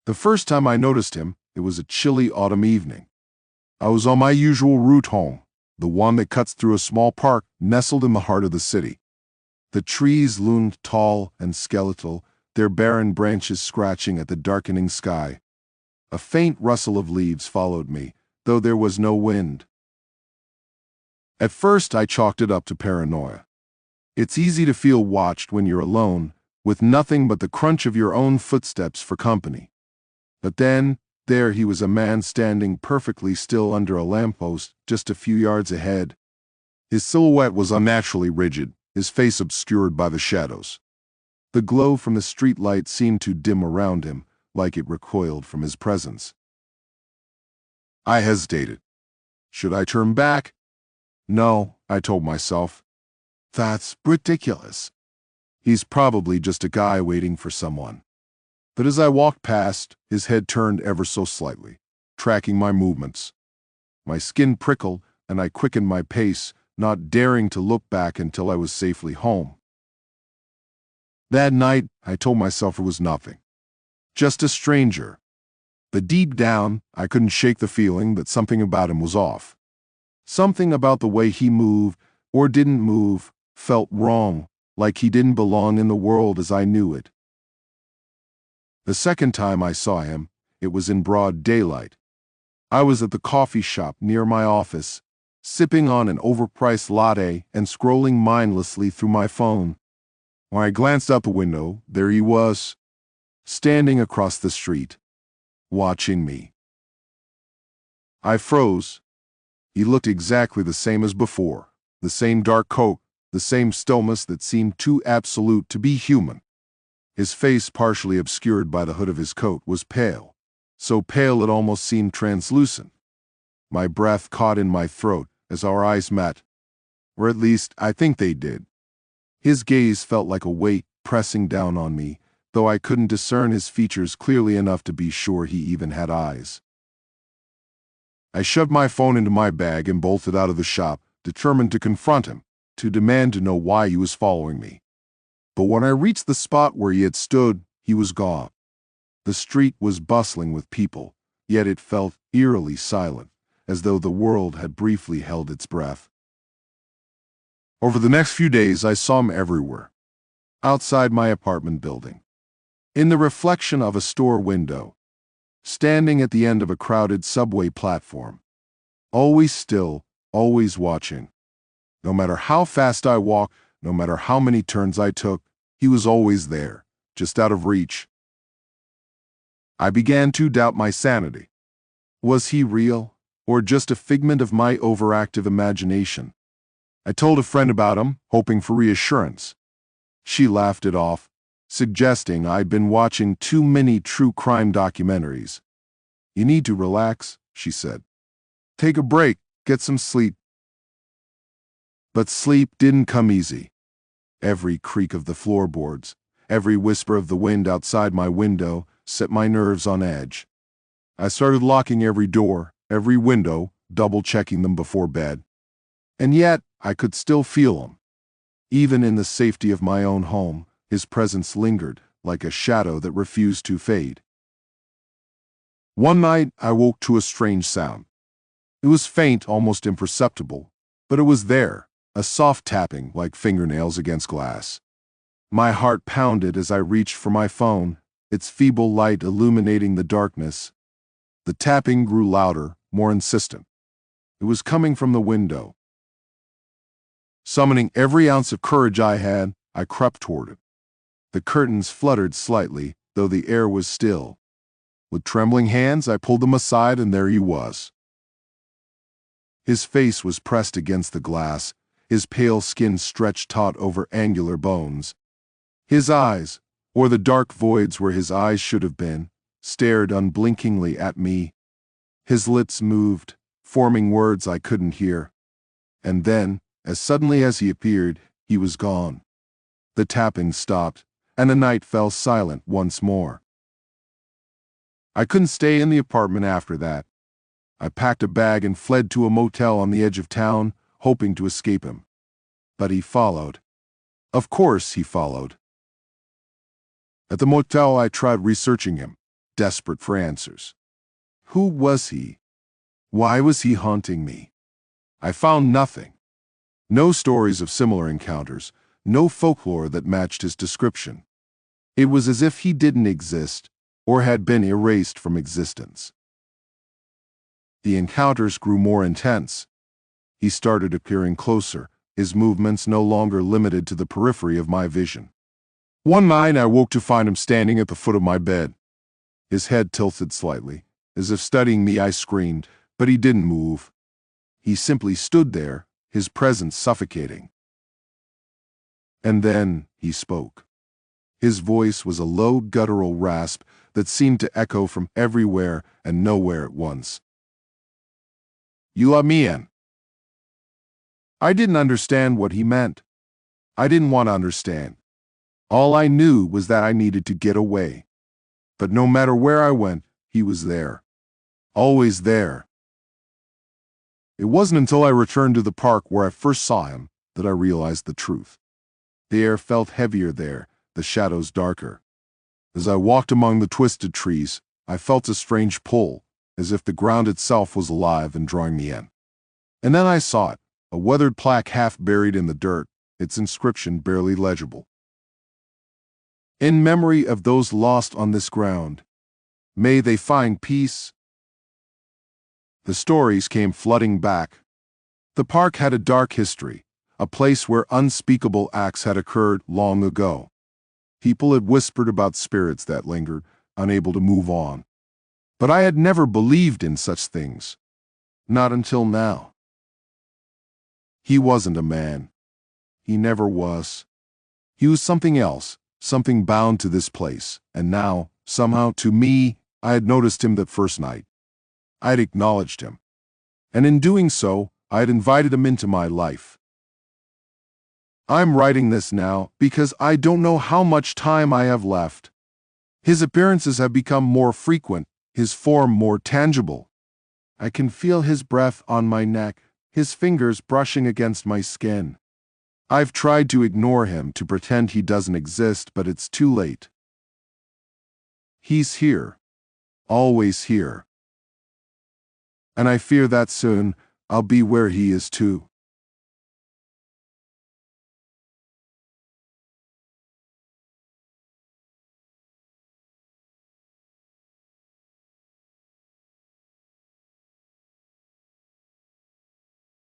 The first time I noticed him, it was a chilly autumn evening. I was on my usual route home, the one that cuts through a small park nestled in the heart of the city. The trees loomed tall and skeletal, their barren branches scratching at the darkening sky. A faint rustle of leaves followed me, though there was no wind. At first, I chalked it up to paranoia. It's easy to feel watched when you're alone, with nothing but the crunch of your own footsteps for company. But then, there he was, a man standing perfectly still under a lamppost just a few yards ahead. His silhouette was unnaturally rigid, his face obscured by the shadows. The glow from the streetlight seemed to dim around him, like it recoiled from his presence. I hesitated. Should I turn back? No, I told myself. That's ridiculous. He's probably just a guy waiting for someone. But as I walked past, his head turned ever so slightly, tracking my movements. My skin prickled, and I quickened my pace, not daring to look back until I was safely home. That night, I told myself it was nothing. Just a stranger. But deep down, I couldn't shake the feeling that something about him was off. Something about the way he moved, or didn't move, felt wrong, like he didn't belong in the world as I knew it. The second time I saw him, it was in broad daylight. I was at the coffee shop near my office, sipping on an overpriced latte and scrolling mindlessly through my phone. When I glanced out the window, there he was, standing across the street, watching me. I froze. He looked exactly the same as before, the same dark coat, the same stillness that seemed too absolute to be human. His face, partially obscured by the hood of his coat, was pale, so pale it almost seemed translucent. My breath caught in my throat as our eyes met, or at least I think they did. His gaze felt like a weight pressing down on me, though I couldn't discern his features clearly enough to be sure he even had eyes. I shoved my phone into my bag and bolted out of the shop, determined to confront him, to demand to know why he was following me. But when I reached the spot where he had stood, he was gone. The street was bustling with people, yet it felt eerily silent, as though the world had briefly held its breath. Over the next few days, I saw him everywhere. Outside my apartment building, in the reflection of a store window, standing at the end of a crowded subway platform, always still, always watching. No matter how fast I walked, no matter how many turns I took, he was always there, just out of reach. I began to doubt my sanity. Was he real, or just a figment of my overactive imagination? I told a friend about him, hoping for reassurance. She laughed it off, suggesting I'd been watching too many true crime documentaries. You need to relax, she said. Take a break, get some sleep. But sleep didn't come easy. Every creak of the floorboards, every whisper of the wind outside my window set my nerves on edge. I started locking every door, every window, double-checking them before bed. And yet, I could still feel him. Even in the safety of my own home, his presence lingered, like a shadow that refused to fade. One night, I woke to a strange sound. It was faint, almost imperceptible, but it was there. A soft tapping like fingernails against glass. My heart pounded as I reached for my phone, its feeble light illuminating the darkness. The tapping grew louder, more insistent. It was coming from the window. Summoning every ounce of courage I had, I crept toward it. The curtains fluttered slightly, though the air was still. With trembling hands, I pulled them aside, and there he was. His face was pressed against the glass, his pale skin stretched taut over angular bones. His eyes, or the dark voids where his eyes should have been, stared unblinkingly at me. His lips moved, forming words I couldn't hear. And then, as suddenly as he appeared, he was gone. The tapping stopped, and the night fell silent once more. I couldn't stay in the apartment after that. I packed a bag and fled to a motel on the edge of town, hoping to escape him. But he followed. Of course he followed. At the motel, I tried researching him, desperate for answers. Who was he? Why was he haunting me? I found nothing. No stories of similar encounters, no folklore that matched his description. It was as if he didn't exist or had been erased from existence. The encounters grew more intense. He started appearing closer, his movements no longer limited to the periphery of my vision. One night I woke to find him standing at the foot of my bed. His head tilted slightly. As if studying me, I screamed, but he didn't move. He simply stood there, his presence suffocating. And then he spoke. His voice was a low guttural rasp that seemed to echo from everywhere and nowhere at once. "You let me in." I didn't understand what he meant. I didn't want to understand. All I knew was that I needed to get away. But no matter where I went, he was there. Always there. It wasn't until I returned to the park where I first saw him that I realized the truth. The air felt heavier there, the shadows darker. As I walked among the twisted trees, I felt a strange pull, as if the ground itself was alive and drawing me in. And then I saw it, a weathered plaque half buried in the dirt, its inscription barely legible. "In memory of those lost on this ground, may they find peace." The stories came flooding back. The park had a dark history, a place where unspeakable acts had occurred long ago. People had whispered about spirits that lingered, unable to move on. But I had never believed in such things. Not until now. He wasn't a man. He never was. He was something else, something bound to this place, and now, somehow, to me, I had noticed him that first night. I had acknowledged him. And in doing so, I had invited him into my life. I'm writing this now because I don't know how much time I have left. His appearances have become more frequent, his form more tangible. I can feel his breath on my neck, his fingers brushing against my skin. I've tried to ignore him, to pretend he doesn't exist, but it's too late. He's here. Always here. And I fear that soon I'll be where he is too.